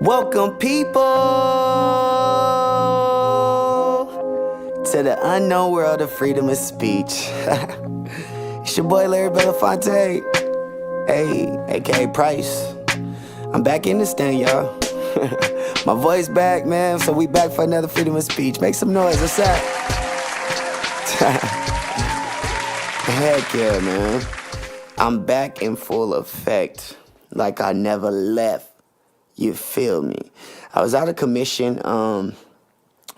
Welcome, people, to the unknown world of freedom of speech. It's your boy Larry Belafonte, hey, aka Price. I'm back in this thing, y'all. My voice back, man, so we back for another freedom of speech. Make some noise, what's up? Heck yeah, man. I'm back in full effect, like I never left. You feel me? I was out of commission all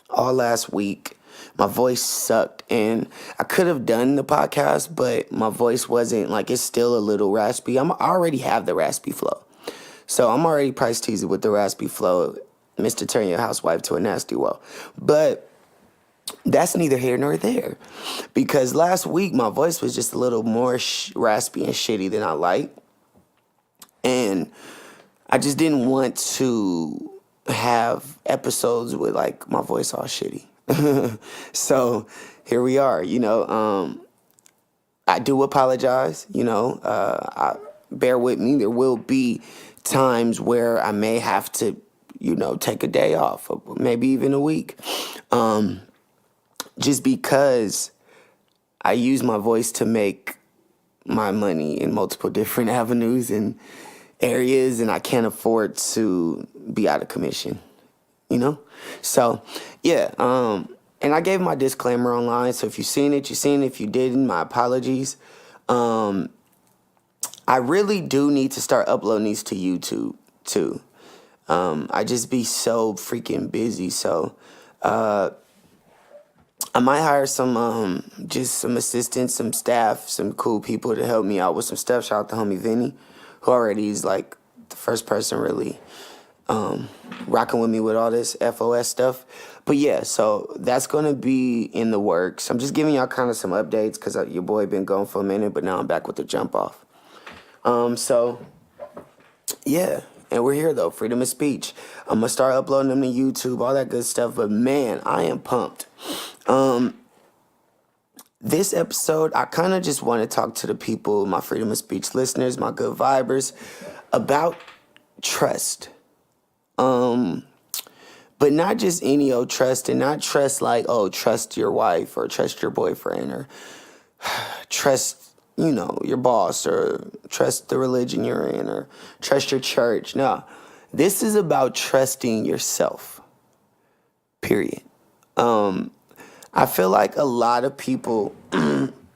last week. My voice sucked, and I could have done the podcast, but my voice wasn't, like, it's still a little raspy. I already have the raspy flow. So I'm already price teasing with the raspy flow. Mr. Turn Your Housewife to a Nasty Woe. But that's neither here nor there. Because last week, my voice was just a little more raspy and shitty than I like. And I just didn't want to have episodes with, like, my voice all shitty. So here we are, I do apologize, bear with me. There will be times where I may have to, take a day off, or maybe even a week, just because I use my voice to make my money in multiple different avenues and areas, and I can't afford to be out of commission, So, yeah, and I gave my disclaimer online, so if you've seen it, you've seen it. If you didn't, my apologies. I really do need to start uploading these to YouTube, too. I just be so freaking busy, so I might hire some assistants, some staff, some cool people to help me out with some stuff. Shout out to homie Vinny, who already is like the first person really rocking with me with all this FOS stuff. But yeah, so that's going to be in the works. I'm just giving y'all kind of some updates because your boy been gone for a minute, but now I'm back with the jump off. So yeah, and we're here though, freedom of speech. I'm going to start uploading them to YouTube, all that good stuff. But man, I am pumped. This episode, I kind of just want to talk to the people, my freedom of speech listeners, my good vibers, about trust. But not just any old trust, and not trust like, trust your wife or trust your boyfriend or trust, your boss or trust the religion you're in or trust your church. No, this is about trusting yourself, period. I feel like a lot of people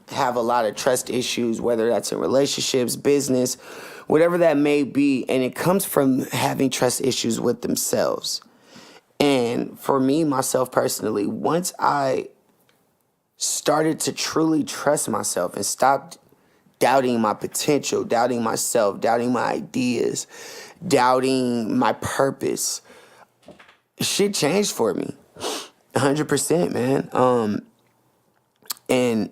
have a lot of trust issues, whether that's in relationships, business, whatever that may be, and it comes from having trust issues with themselves. And for me, myself personally, once I started to truly trust myself and stopped doubting my potential, doubting myself, doubting my ideas, doubting my purpose, shit changed for me. 100%, man. And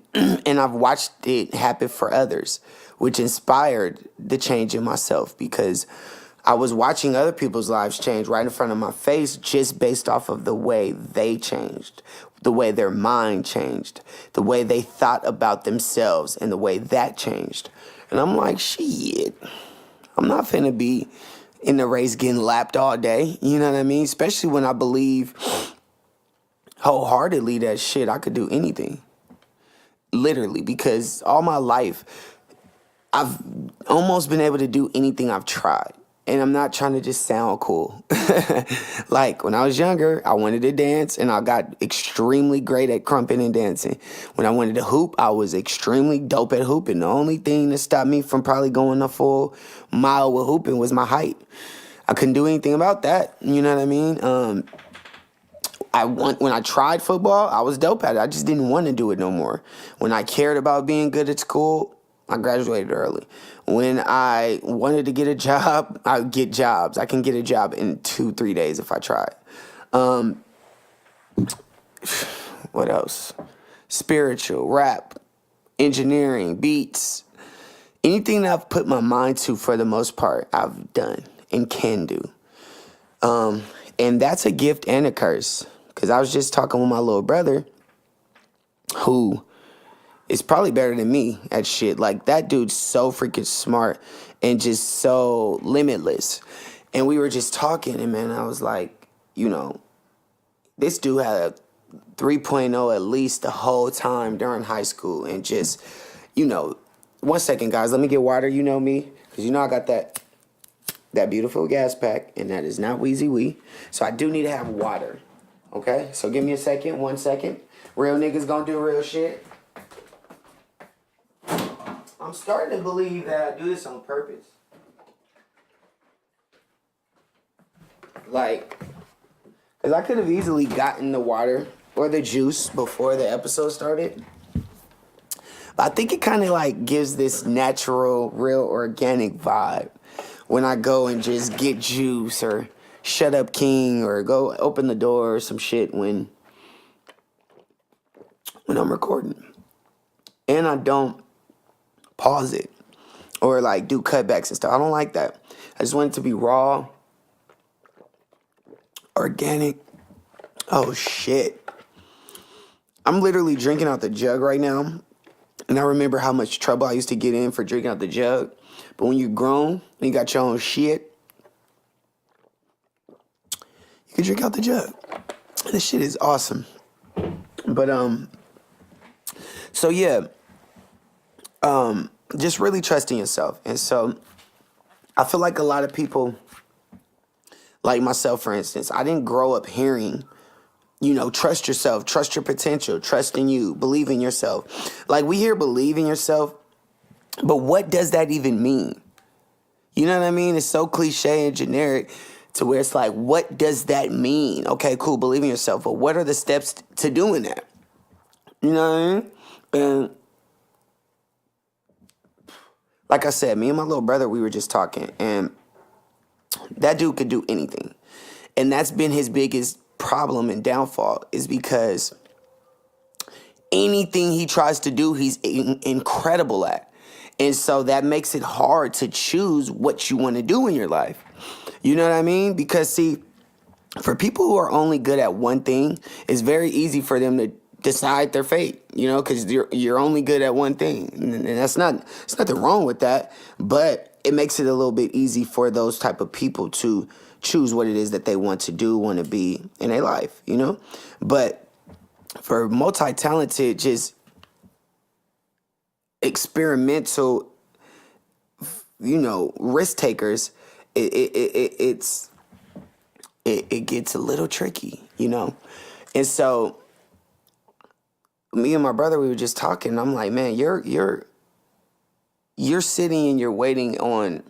I've watched it happen for others, which inspired the change in myself because I was watching other people's lives change right in front of my face just based off of the way they changed, the way their mind changed, the way they thought about themselves, and the way that changed. And I'm like, shit, I'm not finna be in the race getting lapped all day. You know what I mean? Especially when I believe wholeheartedly that shit, I could do anything. Literally, because all my life, I've almost been able to do anything I've tried. And I'm not trying to just sound cool. Like, when I was younger, I wanted to dance, and I got extremely great at crumping and dancing. When I wanted to hoop, I was extremely dope at hooping. The only thing that stopped me from probably going a full mile with hooping was my height. I couldn't do anything about that. You know what I mean? When I tried football, I was dope at it. I just didn't want to do it no more. When I cared about being good at school, I graduated early. When I wanted to get a job, I would get jobs. I can get a job in 2-3 days if I try. What else? Spiritual, rap, engineering, beats. Anything that I've put my mind to for the most part, I've done and can do. And that's a gift and a curse. Because I was just talking with my little brother who is probably better than me at shit. Like, that dude's so freaking smart and just so limitless. And we were just talking, and man, I was like, you know, this dude had a 3.0 at least the whole time during high school. And just, you know, one second, guys, let me get water. You know me, because you know I got that beautiful gas pack, and that is not Wheezy Wee. So I do need to have water. Okay? So give me a second, 1 second. Real niggas gonna do real shit. I'm starting to believe that I do this on purpose. Like, because I could have easily gotten the water or the juice before the episode started. But I think it kind of like gives this natural, real, organic vibe when I go and just get juice or shut up king or go open the door or some shit when I'm recording. And I don't pause it or like do cutbacks and stuff. I don't like that. I just want it to be raw, organic. Oh shit. I'm literally drinking out the jug right now. And I remember how much trouble I used to get in for drinking out the jug. But when you're grown and you got your own shit, you can drink out the jug. And this shit is awesome. But so yeah. Just really trusting yourself. And so I feel like a lot of people, like myself, for instance, I didn't grow up hearing, you know, trust yourself, trust your potential, trust in you, believe in yourself. Like we hear believe in yourself, but what does that even mean? You know what I mean? It's so cliche and generic to where it's like, what does that mean? Okay, cool, believe in yourself, but what are the steps to doing that? You know what I mean? And like I said, me and my little brother, we were just talking, and that dude could do anything. And that's been his biggest problem and downfall, is because anything he tries to do, he's incredible at. And so that makes it hard to choose what you want to do in your life. You know what I mean? Because see, for people who are only good at one thing, it's very easy for them to decide their fate, you know, because you're only good at one thing. And that's there's nothing wrong with that, but it makes it a little bit easy for those type of people to choose what it is that they want to do, want to be in their life, you know? But for multi-talented, just experimental, you know, risk takers, it gets a little tricky, you know? And so me and my brother, we were just talking. I'm like, man, you're sitting and you're waiting on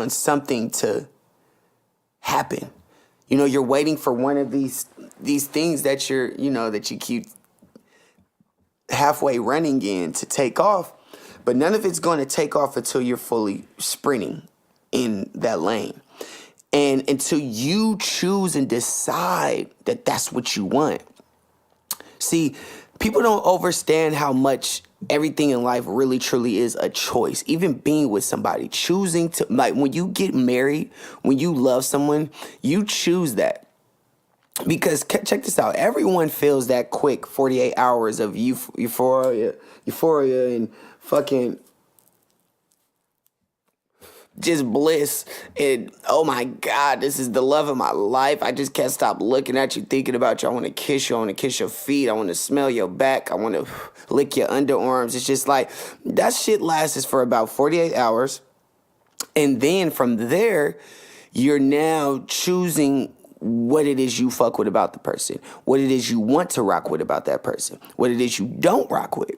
something to happen. You know, you're waiting for one of these things that that you keep halfway running in to take off, but none of it's going to take off until you're fully sprinting in that lane. And until you choose and decide that that's what you want. See, people don't understand how much everything in life really truly is a choice. Even being with somebody, choosing to, like when you get married, when you love someone, you choose that. Because check this out, everyone feels that quick 48 hours of euphoria and fucking just bliss and oh my God, this is the love of my life. I just can't stop looking at you, thinking about you. I want to kiss you. I want to kiss your feet. I want to smell your back. I want to lick your underarms. It's just like that shit lasts for about 48 hours. And then from there, you're now choosing what it is you fuck with about the person, what it is you want to rock with about that person, what it is you don't rock with.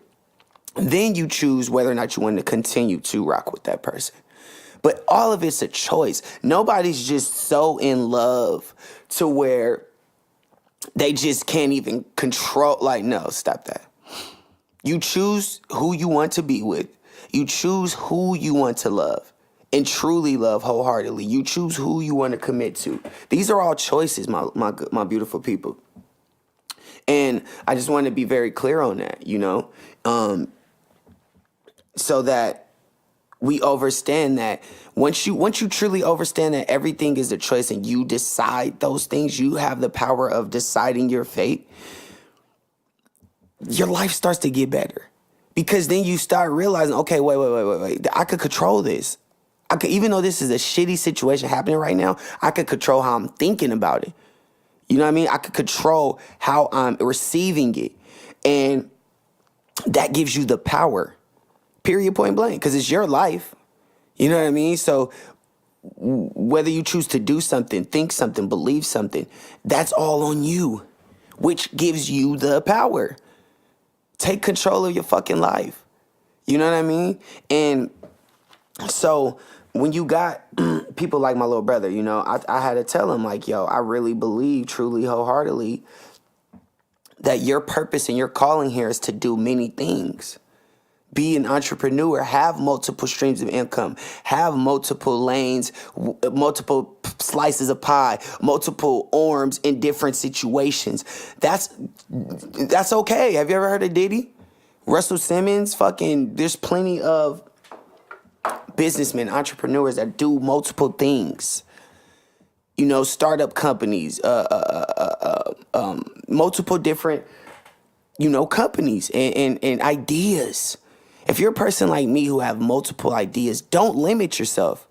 Then you choose whether or not you want to continue to rock with that person. But all of it's a choice. Nobody's just so in love to where they just can't even control. Like, no, stop that. You choose who you want to be with. You choose who you want to love and truly love wholeheartedly. You choose who you want to commit to. These are all choices, my beautiful people. And I just want to be very clear on that, you know, so that we understand that once you truly understand that everything is a choice and you decide those things, you have the power of deciding your fate, your life starts to get better. Because then you start realizing, okay, wait, I could control this. I could, even though this is a shitty situation happening right now, I could control how I'm thinking about it. You know what I mean? I could control how I'm receiving it. And that gives you the power, period, point blank, because it's your life. You know what I mean? So whether you choose to do something, think something, believe something, that's all on you, which gives you the power. Take control of your fucking life. You know what I mean? And so when you got people like my little brother, you know, I had to tell him, like, yo, I really believe truly, wholeheartedly, that your purpose and your calling here is to do many things. Be an entrepreneur, have multiple streams of income, have multiple lanes, multiple slices of pie, multiple arms in different situations. That's okay. Have you ever heard of Diddy? Russell Simmons? Fucking, there's plenty of businessmen, entrepreneurs that do multiple things. You know, startup companies, multiple different, you know, companies and ideas. If you're a person like me who have multiple ideas, don't limit yourself.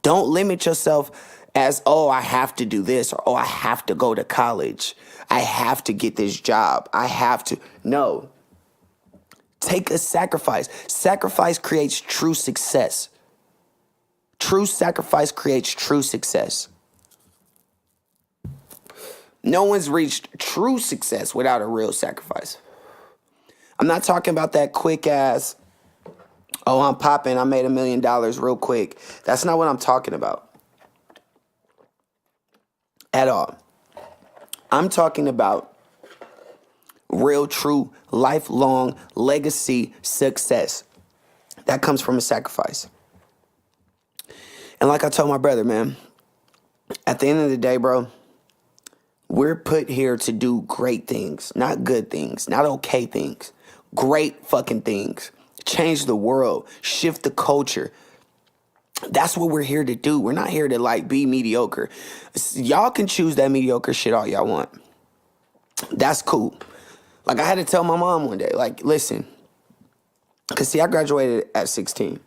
Don't limit yourself as, oh, I have to do this, or, oh, I have to go to college. I have to get this job. I have to. No. Take a sacrifice. Sacrifice creates true success. True sacrifice creates true success. No one's reached true success without a real sacrifice. I'm not talking about that quick ass, oh, I'm popping, I made $1 million real quick. That's not what I'm talking about at all. I'm talking about real, true, lifelong legacy success. That comes from a sacrifice. And like I told my brother, man, at the end of the day, bro, we're put here to do great things, not good things, not okay things. Great fucking things. Change the world. Shift the culture. That's what we're here to do. We're not here to like be mediocre. Y'all can choose that mediocre shit all y'all want. That's cool. Like I had to tell my mom one day, like, listen, because see, I graduated at 16.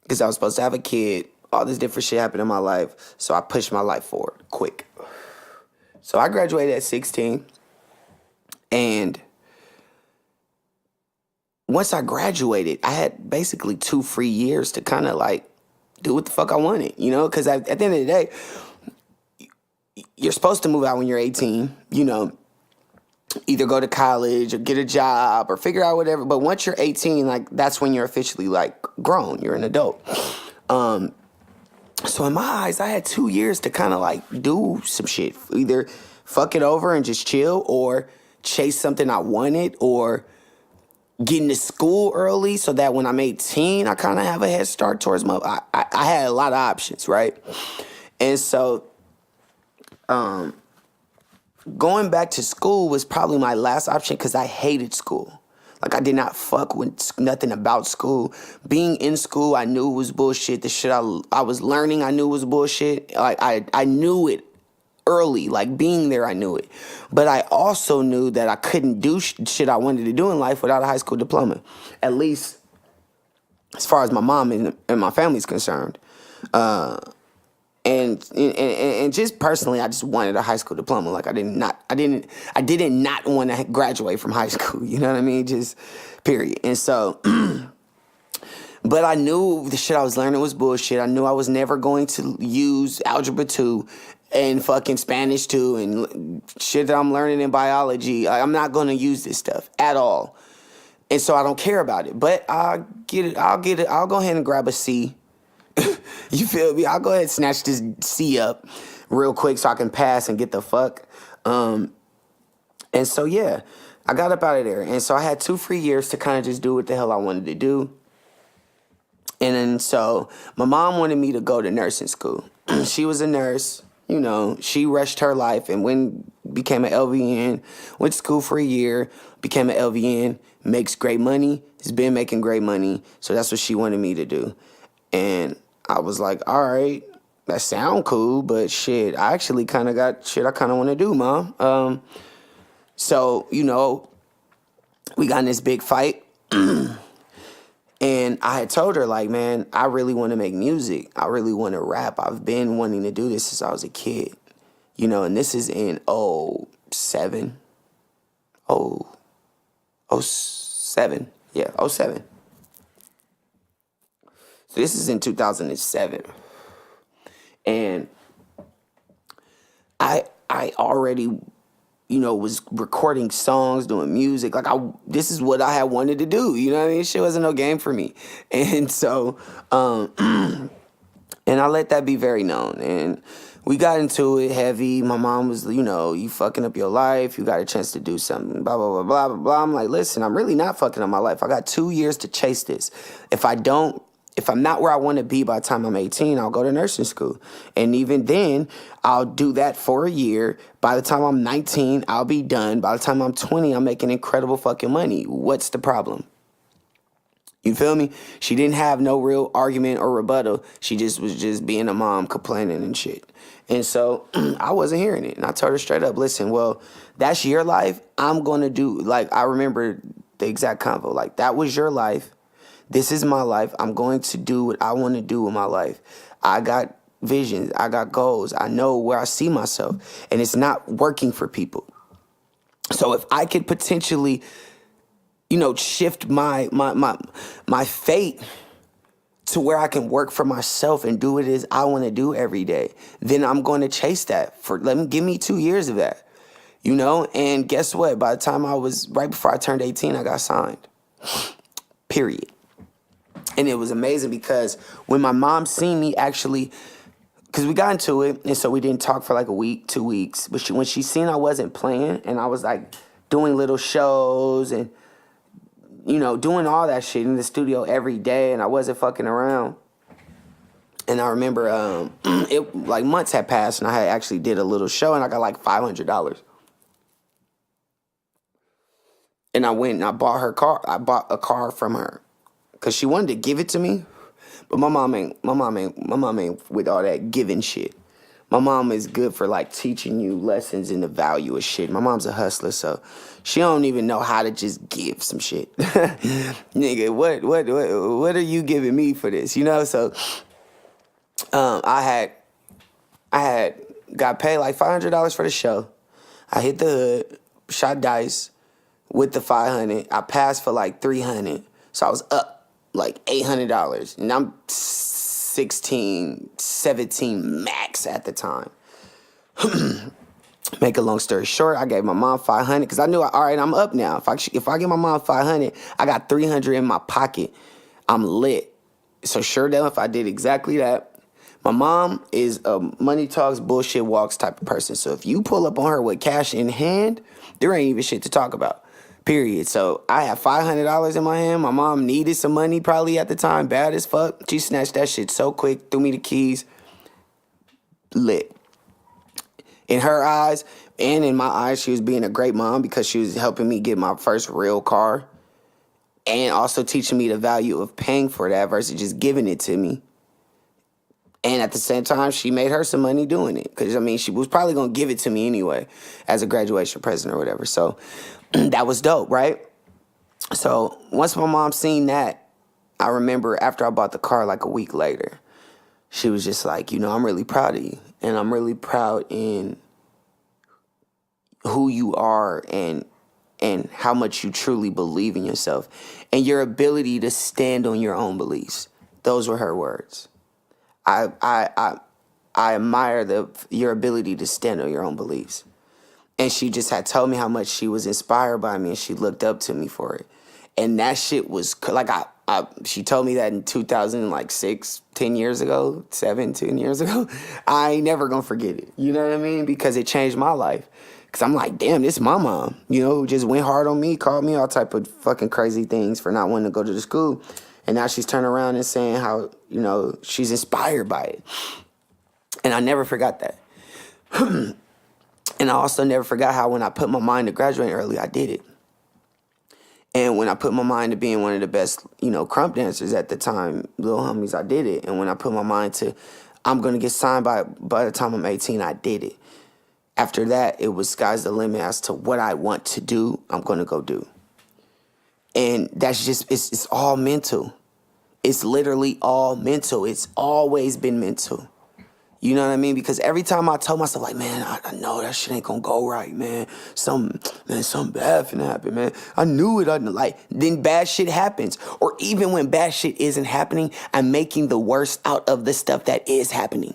Because I was supposed to have a kid. All this different shit happened in my life. So I pushed my life forward quick. So I graduated at 16. And once I graduated, I had basically 2 free years to kind of like do what the fuck I wanted, you know? Because at the end of the day, you're supposed to move out when you're 18, you know, either go to college or get a job or figure out whatever. But once you're 18, like that's when you're officially like grown. You're an adult. So in my eyes, I had 2 years to kind of like do some shit. Either fuck it over and just chill, or chase something I wanted, or get into school early so that when I'm 18, I kind of have a head start towards my... I had a lot of options, right? And so going back to school was probably my last option because I hated school. Like, I did not fuck with nothing about school. Being in school, I knew it was bullshit. The shit I was learning, I knew was bullshit. Like, I knew it early. Like, being there, I knew it. But I also knew that I couldn't do shit I wanted to do in life without a high school diploma. At least as far as my mom and my family's concerned. And just personally, I just wanted a high school diploma. Like I didn't not want to graduate from high school. You know what I mean? Just period. And so, but I knew the shit I was learning was bullshit. I knew I was never going to use Algebra 2 and fucking Spanish 2 and shit that I'm learning in biology. I'm not going to use this stuff at all. And so I don't care about it. But I'll get it. I'll go ahead and grab a C. You feel me? I'll go ahead and snatch this C up real quick so I can pass and get the fuck. And so, yeah, I got up out of there. And so I had 2 free years to kind of just do what the hell I wanted to do. And then so my mom wanted me to go to nursing school. She was a nurse. You know, she rushed her life and became an LVN, went to school for a year, became an LVN, makes great money, has been making great money. So that's what she wanted me to do. And I was like, all right, that sound cool, but shit, I actually kind of got shit I kind of want to do, Mom. So, you know, we got in this big fight. And I had told her, like, man, I really want to make music. I really want to rap. I've been wanting to do this since I was a kid, and this is in '07. Oh, '07. Yeah, '07. So this is in 2007. And I already, was recording songs, doing music. Like this is what I had wanted to do. You know what I mean? Shit wasn't no game for me. And so, and I let that be very known. And we got into it heavy. My mom was, you fucking up your life. You got a chance to do something, blah, blah, blah, blah, blah, blah. I'm like, listen, I'm really not fucking up my life. I got 2 years to chase this. If I'm not where I want to be by the time I'm 18, I'll go to nursing school. And even then, I'll do that for a year. By the time I'm 19, I'll be done. By the time I'm 20, I'm making incredible fucking money. What's the problem? You feel me? She didn't have no real argument or rebuttal. She just was just being a mom, complaining and shit. And so I wasn't hearing it. And I told her straight up, listen, well, that's your life. I'm going to do, like, I remember the exact convo. Like, that was your life. This is my life. I'm going to do what I want to do with my life. I got visions. I got goals. I know where I see myself. And it's not working for people. So if I could potentially, shift my fate to where I can work for myself and do what it is I want to do every day, then I'm going to chase that. Give me 2 years of that, And guess what? By the time right before I turned 18, I got signed. Period. And it was amazing because when my mom seen me actually, because we got into it, and so we didn't talk for like a week, 2 weeks. But when she seen I wasn't playing, and I was like doing little shows and, doing all that shit in the studio every day, and I wasn't fucking around. And I remember it like months had passed, and I had actually did a little show, and I got like $500. And I went and I bought her car. I bought a car from her. Cause she wanted to give it to me, but my mom ain't with all that giving shit. My mom is good for like teaching you lessons in the value of shit. My mom's a hustler, so she don't even know how to just give some shit. Nigga, what are you giving me for this? So I had got paid like $500 for the show. I hit the hood, shot dice with the 500. I passed for like 300, so I was up like $800, and I'm 16, 17 max at the time. Make a long story short, I gave my mom 500 because I knew, all right, I'm up now. If I give my mom 500, I got 300 in my pocket. I'm lit. So sure enough, I did exactly that. My mom is a money talks, bullshit walks type of person. So if you pull up on her with cash in hand, there ain't even shit to talk about. Period. So I had $500 in my hand. My mom needed some money probably at the time. Bad as fuck. She snatched that shit so quick, threw me the keys. Lit. In her eyes and in my eyes, she was being a great mom because she was helping me get my first real car and also teaching me the value of paying for that versus just giving it to me. And at the same time, she made her some money doing it. Because, she was probably going to give it to me anyway as a graduation present or whatever. So that was dope, right? So once my mom seen that, I remember after I bought the car like a week later, she was just like, I'm really proud of you. And I'm really proud in who you are and how much you truly believe in yourself and your ability to stand on your own beliefs. Those were her words. I admire your ability to stand on your own beliefs. And she just had told me how much she was inspired by me and she looked up to me for it. And that shit was like, she told me that in 2006, 10 years ago, 10 years ago. I ain't never gonna forget it. You know what I mean? Because it changed my life. Because I'm like, damn, this is my mom, who just went hard on me, called me all type of fucking crazy things for not wanting to go to the school. And now she's turning around and saying how, she's inspired by it. And I never forgot that. And I also never forgot how when I put my mind to graduating early, I did it. And when I put my mind to being one of the best, crump dancers at the time, little homies, I did it. And when I put my mind to, I'm going to get signed by the time I'm 18, I did it. After that, it was sky's the limit as to what I want to do, I'm going to go do. And that's just, it's all mental. It's literally all mental. It's always been mental. You know what I mean? Because every time I told myself, like, man, I know that shit ain't gonna go right, man. Something bad finna happen, man. I knew it. Then bad shit happens. Or even when bad shit isn't happening, I'm making the worst out of the stuff that is happening.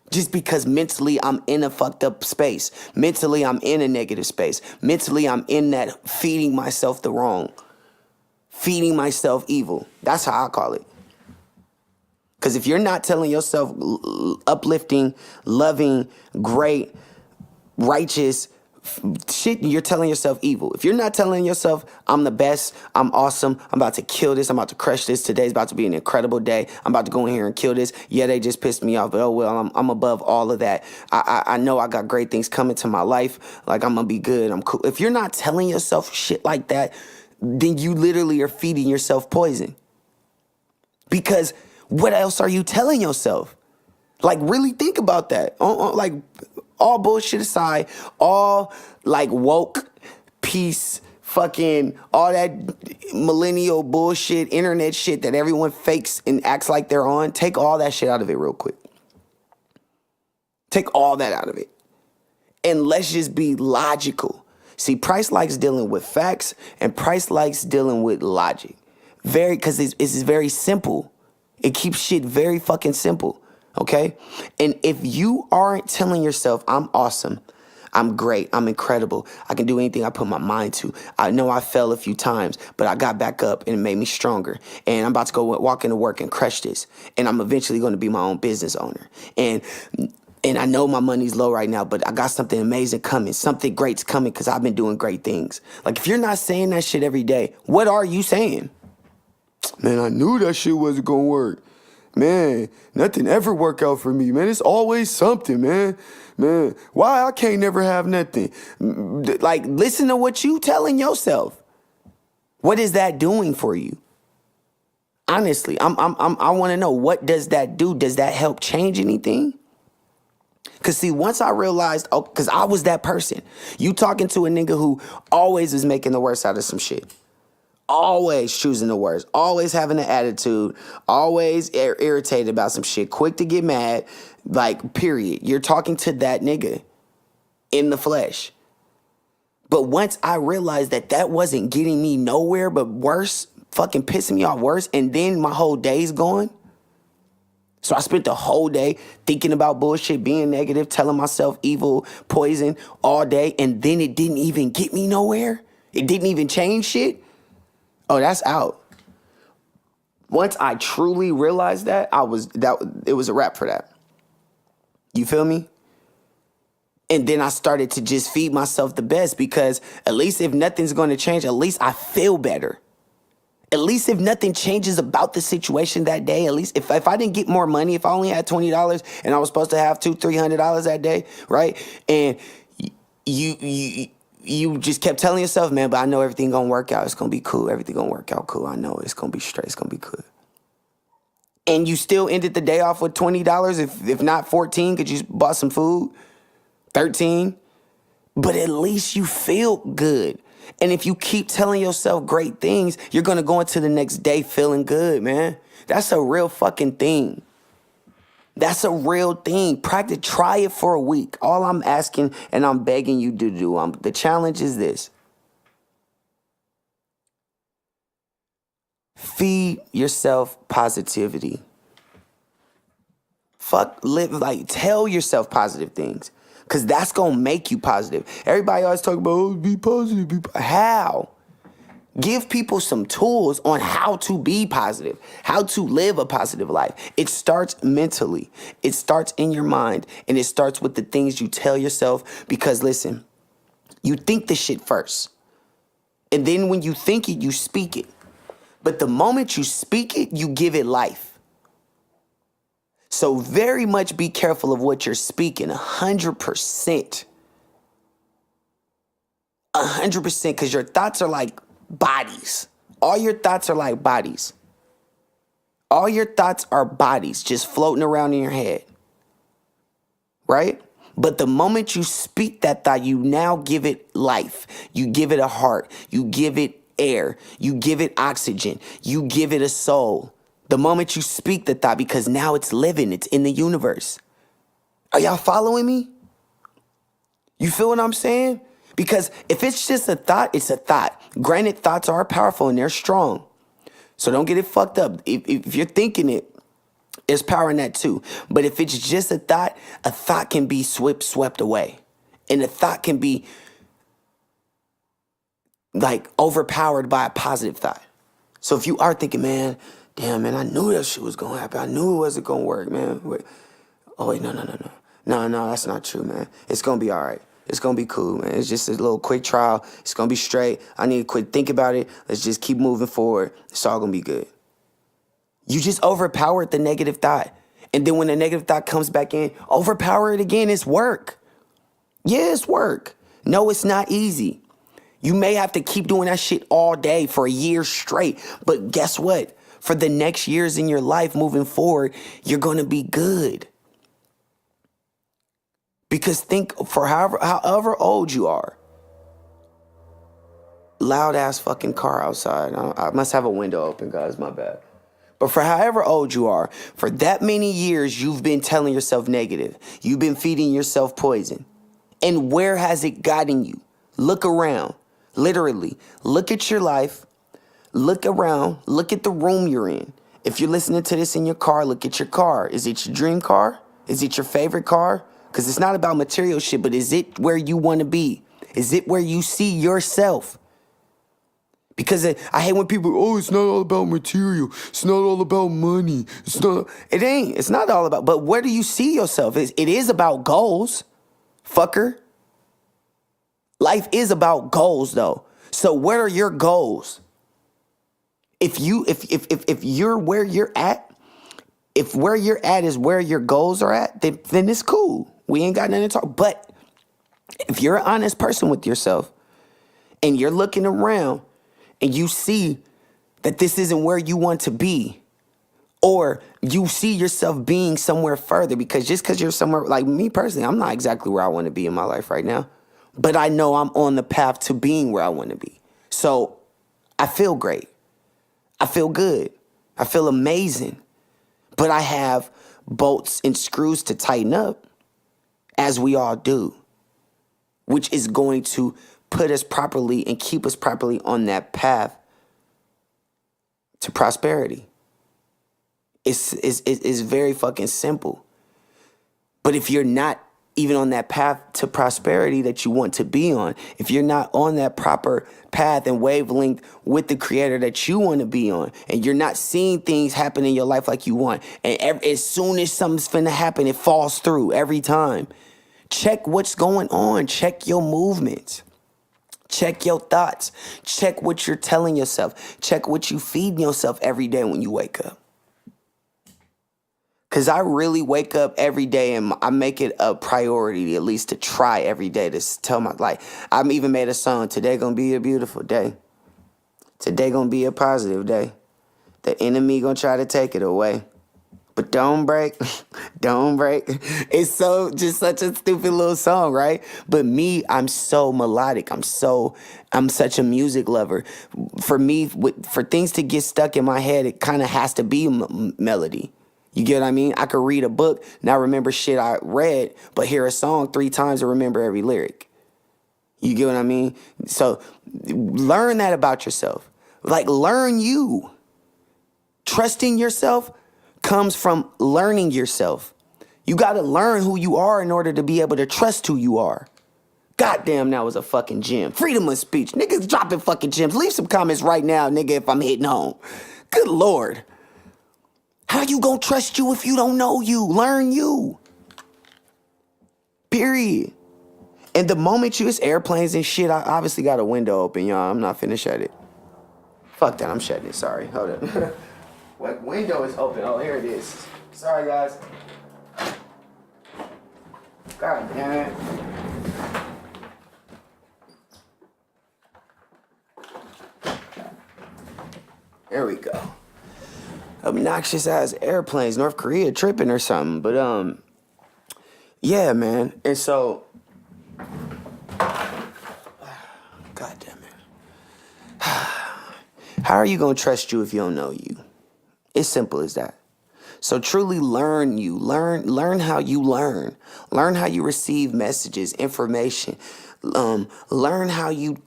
Just because mentally I'm in a fucked up space. Mentally I'm in a negative space. Mentally I'm in that feeding myself the wrong. Feeding myself evil. That's how I call it. Because if you're not telling yourself uplifting, loving, great, righteous shit, you're telling yourself evil. If you're not telling yourself, I'm the best, I'm awesome, I'm about to kill this, I'm about to crush this, today's about to be an incredible day, I'm about to go in here and kill this, yeah, they just pissed me off, but oh well, I'm above all of that. I know I got great things coming to my life, like I'm gonna be good, I'm cool. If you're not telling yourself shit like that, then you literally are feeding yourself poison. Because what else are you telling yourself? Like, really think about that. Like, all bullshit aside, all like woke, peace, fucking all that millennial bullshit, internet shit that everyone fakes and acts like they're on. Take all that shit out of it real quick. Take all that out of it. And let's just be logical. See, Price likes dealing with facts and Price likes dealing with logic. Because it's very simple. It keeps shit very fucking simple, okay? And if you aren't telling yourself, I'm awesome, I'm great, I'm incredible, I can do anything I put my mind to. I know I fell a few times, but I got back up and it made me stronger. And I'm about to go walk into work and crush this. And I'm eventually going to be my own business owner. And I know my money's low right now, but I got something amazing coming. Something great's coming because I've been doing great things. Like, if you're not saying that shit every day, what are you saying? Man, I knew that shit wasn't gonna work. Man, nothing ever work out for me, man. It's always something, man. Man, why I can't never have nothing? Like, listen to what you telling yourself. What is that doing for you? Honestly, I want to know, what does that do? Does that help change anything? Because, see, once I realized, because I was that person. You talking to a nigga who always is making the worst out of some shit. Always choosing the worst, always having an attitude, always irritated about some shit, quick to get mad, like, period. You're talking to that nigga in the flesh. But once I realized that that wasn't getting me nowhere but worse, fucking pissing me off worse, and then my whole day's gone. So I spent the whole day thinking about bullshit, being negative, telling myself evil, poison all day, and then it didn't even get me nowhere. It didn't even change shit. Oh, that's out. Once I truly realized that, it was a wrap for that. You feel me? And then I started to just feed myself the best, because at least if nothing's going to change, at least I feel better. At least if nothing changes about the situation that day, at least if I didn't get more money, if I only had $20 and I was supposed to have $200-$300 that day, right? And you just kept telling yourself, man, but I know everything gonna work out. It's gonna be cool. Everything gonna work out cool. I know it's gonna be straight. It's gonna be good. And you still ended the day off with $20, if not 14, because you bought some food, 13. But at least you feel good. And if you keep telling yourself great things, you're gonna go into the next day feeling good, man. That's a real fucking thing. That's a real thing. Practice. Try it for a week. All I'm asking and I'm begging you to do, the challenge is this. Feed yourself positivity. Tell yourself positive things, because that's going to make you positive. Everybody always talk about, oh, be positive. How? Give people some tools on how to be positive, how to live a positive life. It starts mentally. It starts in your mind, and it starts with the things you tell yourself, because, listen, you think the shit first, and then when you think it, you speak it. But the moment you speak it, you give it life. So very much be careful of what you're speaking, 100%. 100%, because your thoughts are like bodies. All your thoughts are like bodies. All your thoughts are bodies just floating around in your head. Right? But the moment you speak that thought, you now give it life. You give it a heart. You give it air. You give it oxygen. You give it a soul. The moment you speak the thought, because now it's living, it's in the universe. Are y'all following me? You feel what I'm saying? Because if it's just a thought, it's a thought. Granted, thoughts are powerful and they're strong. So don't get it fucked up. If you're thinking it, there's power in that too. But if it's just a thought can be swept away. And a thought can be like overpowered by a positive thought. So if you are thinking, man, damn, man, I knew that shit was going to happen. I knew it wasn't going to work, man. Oh, wait, no. No, that's not true, man. It's going to be all right. It's going to be cool, man. It's just a little quick trial. It's going to be straight. I need to quit think about it. Let's just keep moving forward. It's all going to be good. You just overpowered the negative thought. And then when the negative thought comes back in, overpower it again. It's work. Yeah, it's work. No, it's not easy. You may have to keep doing that shit all day for a year straight. But guess what? For the next years in your life moving forward, you're going to be good. Because think for however old you are. Loud ass fucking car outside. I must have a window open, guys. My bad. But for however old you are, for that many years, you've been telling yourself negative. You've been feeding yourself poison. And where has it gotten you? Look around. Literally, look at your life. Look around. Look at the room you're in. If you're listening to this in your car, look at your car. Is it your dream car? Is it your favorite car? Because it's not about material shit, but is it where you want to be? Is it where you see yourself? Because I hate when people, oh, it's not all about material. It's not all about money. It ain't. It's not all about, but where do you see yourself? It is about goals, fucker. Life is about goals, though. So where are your goals? If you're where you're at, if where you're at is where your goals are at, then it's cool. We ain't got nothing to talk. But if you're an honest person with yourself and you're looking around and you see that this isn't where you want to be, or you see yourself being somewhere further, because just because you're somewhere, like me personally, I'm not exactly where I want to be in my life right now, but I know I'm on the path to being where I want to be. So I feel great. I feel good. I feel amazing. But I have bolts and screws to tighten up, as we all do, which is going to put us properly and keep us properly on that path to prosperity. It's very fucking simple. But if you're not even on that path to prosperity that you want to be on, if you're not on that proper path and wavelength with the creator that you want to be on, and you're not seeing things happen in your life like you want, and as soon as something's finna happen, it falls through every time. Check what's going on. Check your movements. Check your thoughts. Check what you're telling yourself. Check what you feed yourself every day when you wake up. Because I really wake up every day and I make it a priority at least to try every day to tell my, like, I've even made a song, today gonna be a beautiful day. Today gonna be a positive day. The enemy gonna try to take it away. But don't break, don't break. It's just such a stupid little song, right? But me, I'm so melodic. I'm such a music lover. For me, for things to get stuck in my head, it kind of has to be melody. You get what I mean? I could read a book, not remember shit I read, but hear a song 3 times and remember every lyric. You get what I mean? So learn that about yourself. Like, learn you. Trusting yourself comes from learning yourself. You got to learn who you are in order to be able to trust who you are. Goddamn, that was a fucking gem. Freedom of speech. Niggas dropping fucking gems. Leave some comments right now, nigga, if I'm hitting home. Good Lord. How you gonna trust you if you don't know you? Learn you. Period. And the moment it's airplanes and shit, I obviously got a window open, y'all. I'm not finna shut it. Fuck that, I'm shutting it. Sorry. Hold up. What window is open? Oh, here it is. Sorry, guys. God damn it. There we go. Obnoxious ass airplanes, North Korea tripping or something. But yeah, man. And so, God damn it. How are you gonna trust you if you don't know you? It's simple as that. So truly learn how you learn. Learn how you receive messages, information. Learn how you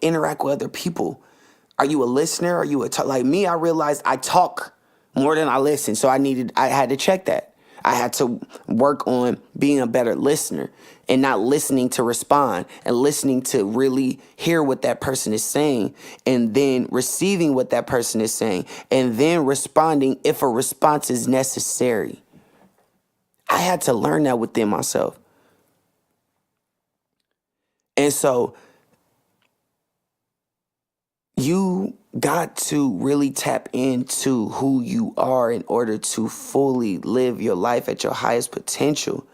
interact with other people. Are you a listener? Are you like me? I realized I talk more than I listen. So I had to check that. I had to work on being a better listener and not listening to respond and listening to really hear what that person is saying and then receiving what that person is saying and then responding if a response is necessary. I had to learn that within myself. And so you got to really tap into who you are in order to fully live your life at your highest potential.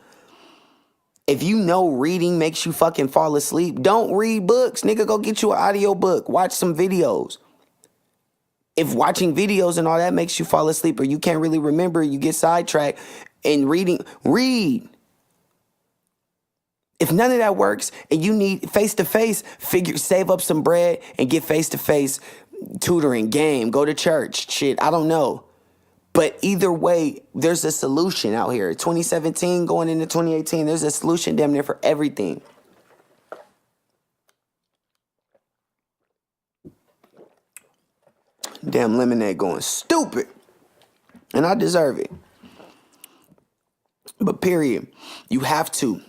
If you know reading makes you fucking fall asleep, don't read books. Nigga, go get you an audio book. Watch some videos. If watching videos and all that makes you fall asleep or you can't really remember, you get sidetracked and read. If none of that works and you need face-to-face, save up some bread and get face-to-face tutoring, game, go to church, shit, I don't know. But either way, there's a solution out here. 2017 going into 2018, there's a solution damn near for everything. Damn lemonade going stupid. And I deserve it. But period, you have to.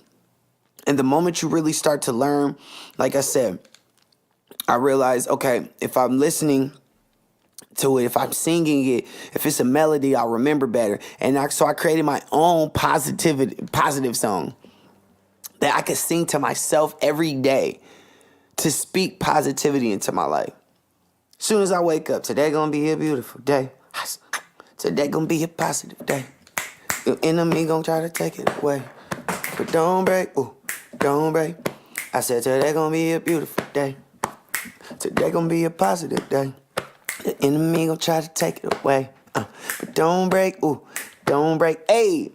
And the moment you really start to learn, like I said, I realized, okay, if I'm listening to it, if I'm singing it, if it's a melody, I'll remember better. And so I created my own positive song that I could sing to myself every day to speak positivity into my life. As soon as I wake up, today gonna be a beautiful day. Today gonna be a positive day. Your enemy gonna try to take it away. But don't break, ooh, don't break. I said today gonna be a beautiful day. Today gonna be a positive day. The enemy gonna try to take it away. But don't break, ooh, don't break. Hey,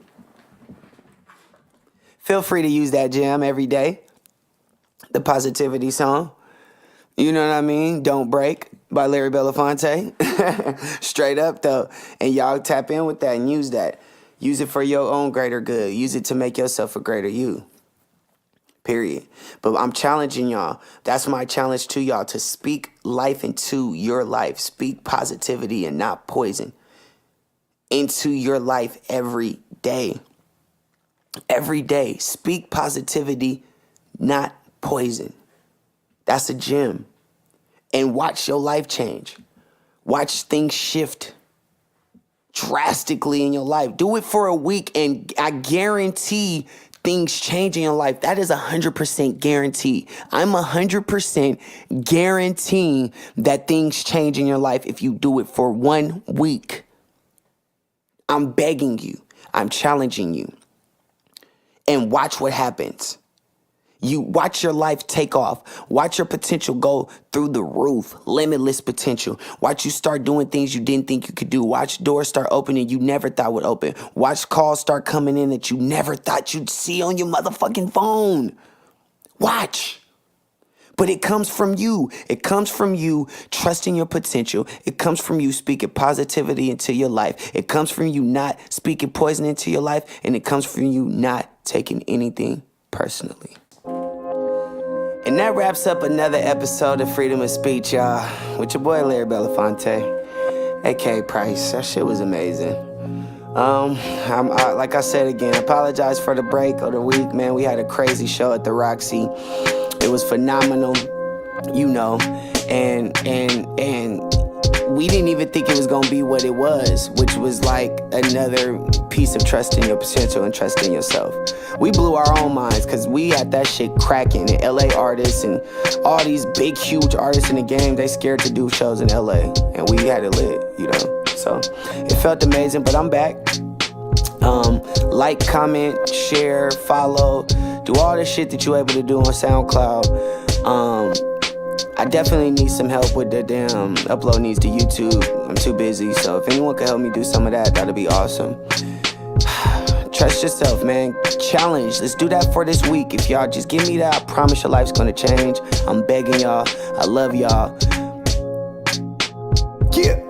feel free to use that jam every day. The positivity song. You know what I mean? Don't Break by Larry Belafonte. Straight up though. And y'all tap in with that and use that. Use it for your own greater good. Use it to make yourself a greater you. Period. But I'm challenging y'all. That's my challenge to y'all, to speak life into your life. Speak positivity and not poison into your life every day. Every day. Speak positivity, not poison. That's a gem. And watch your life change. Watch things shift drastically in your life. Do it for a week and I guarantee things change in your life. That is 100% guarantee. I'm 100% guaranteeing that things change in your life if you do it for 1 week. I'm begging you. I'm challenging you. And watch what happens. You watch your life take off. Watch your potential go through the roof. Limitless potential. Watch you start doing things you didn't think you could do. Watch doors start opening you never thought would open. Watch calls start coming in that you never thought you'd see on your motherfucking phone. Watch. But it comes from you. It comes from you trusting your potential. It comes from you speaking positivity into your life. It comes from you not speaking poison into your life. And it comes from you not taking anything personally. And that wraps up another episode of Freedom of Speech, y'all, with your boy Larry Belafonte, a.k.a. Price. That shit was amazing. Like I said again, apologize for the break of the week, man. We had a crazy show at the Roxy. It was phenomenal, you know, and we didn't even think it was gonna be what it was, which was like another piece of trust in your potential and trust in yourself. We blew our own minds because we had that shit cracking. And LA artists and all these big, huge artists in the game, they scared to do shows in LA. And we had it lit, you know. So it felt amazing, but I'm back. Like, comment, share, follow, do all the shit that you're able to do on SoundCloud. I definitely need some help with the damn upload needs to YouTube. I'm too busy, so if anyone could help me do some of that, that'd be awesome. Trust yourself, man. Challenge. Let's do that for this week. If y'all just give me that, I promise your life's gonna change. I'm begging y'all. I love y'all. Yeah.